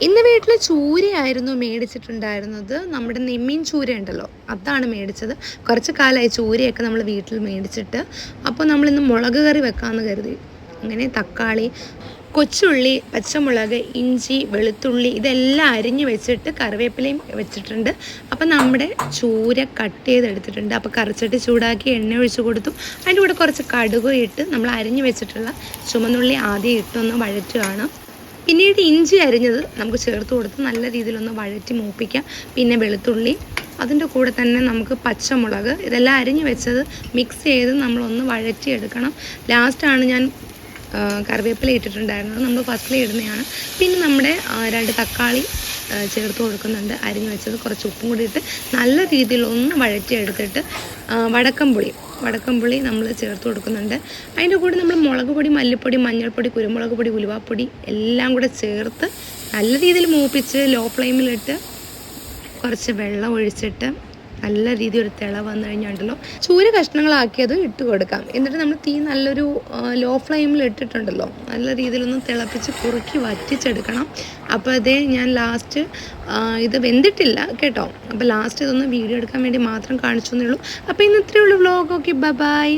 ഇന്ന് വീട്ടിൽ ചൂരയായിരുന്നു മേടിച്ചിട്ടുണ്ടായിരുന്നത്. നമ്മുടെ നെമ്മീൻ ചൂര ഉണ്ടല്ലോ, അതാണ് മേടിച്ചത്. കുറച്ച് കാലമായി ചൂരയൊക്കെ നമ്മൾ വീട്ടിൽ മേടിച്ചിട്ട്. അപ്പോൾ നമ്മളിന്ന് മുളക് കറി വെക്കാമെന്ന് കരുതി. അങ്ങനെ തക്കാളി, കൊച്ചുള്ളി, പച്ചമുളക്, ഇഞ്ചി, വെളുത്തുള്ളി ഇതെല്ലാം അരിഞ്ഞ് വെച്ചിട്ട് കറിവേപ്പിലയും വെച്ചിട്ടുണ്ട്. അപ്പം നമ്മുടെ ചൂര കട്ട് ചെയ്തെടുത്തിട്ടുണ്ട്. അപ്പോൾ കറിച്ചട്ടി ചൂടാക്കി എണ്ണ ഒഴിച്ച് കൊടുത്തു. അതിൻ്റെ കൂടെ കുറച്ച് കടുക് ഇട്ട് നമ്മൾ അരിഞ്ഞ് വെച്ചിട്ടുള്ള ചുമന്നുള്ളി ആദ്യം ഇട്ടൊന്ന് വഴറ്റുകയാണ്. പിന്നീട് ഇഞ്ചി അരിഞ്ഞത് നമുക്ക് ചേർത്ത് കൊടുത്ത് നല്ല രീതിയിലൊന്ന് വഴറ്റി മൂപ്പിക്കാം. പിന്നെ വെളുത്തുള്ളി, അതിൻ്റെ കൂടെ തന്നെ നമുക്ക് പച്ചമുളക് ഇതെല്ലാം അരിഞ്ഞ് വെച്ചത് മിക്സ് ചെയ്ത് നമ്മളൊന്ന് വഴറ്റിയെടുക്കണം. ലാസ്റ്റാണ് ഞാൻ കറിവേപ്പില ഇട്ടിട്ടുണ്ടായിരുന്നത്, നമ്മൾ ഫസ്റ്റിൽ ഇടുന്നതാണ്. പിന്നെ നമ്മുടെ 2 തക്കാളി ചേർത്ത് കൊടുക്കുന്നുണ്ട്, അരിഞ്ഞ് വെച്ചത്. കുറച്ച് ഉപ്പും കൂടി ഇട്ട് നല്ല രീതിയിൽ ഒന്ന് വഴറ്റിയെടുത്തിട്ട് വടക്കംപുളി നമ്മൾ ചേർത്ത് കൊടുക്കുന്നുണ്ട്. അതിൻ്റെ കൂടെ നമ്മൾ മുളക് പൊടി, മല്ലിപ്പൊടി, മഞ്ഞൾപ്പൊടി, കുരുമുളക് പൊടി, ഉലുവാപ്പൊടി എല്ലാം കൂടെ ചേർത്ത് നല്ല രീതിയിൽ മൂപ്പിച്ച് ലോ ഫ്ലെയിമിലിട്ട് കുറച്ച് വെള്ളം ഒഴിച്ചിട്ട് നല്ല രീതിയിൽ ഒരു തിള വന്നു കഴിഞ്ഞുണ്ടല്ലോ ചൂര കഷ്ണങ്ങളാക്കിയത് ഇട്ട് കൊടുക്കാം. എന്നിട്ട് നമ്മൾ തീ നല്ലൊരു ലോ ഫ്ലെയിമിൽ ഇട്ടിട്ടുണ്ടല്ലോ നല്ല രീതിയിലൊന്ന് തിളപ്പിച്ച് കുറുക്കി വറ്റിച്ചെടുക്കണം. അപ്പോൾ അതേ ഞാൻ ലാസ്റ്റ് ഇത് വെന്തിട്ടില്ല കേട്ടോ. അപ്പോൾ ലാസ്റ്റ് ഇതൊന്ന് വീഡിയോ എടുക്കാൻ വേണ്ടി മാത്രം കാണിച്ചു എന്നേ ഉള്ളൂ. അപ്പോൾ ഇന്ന് ഇത്രയേ ഉള്ളൂ വ്ളോഗ്. Okay, by.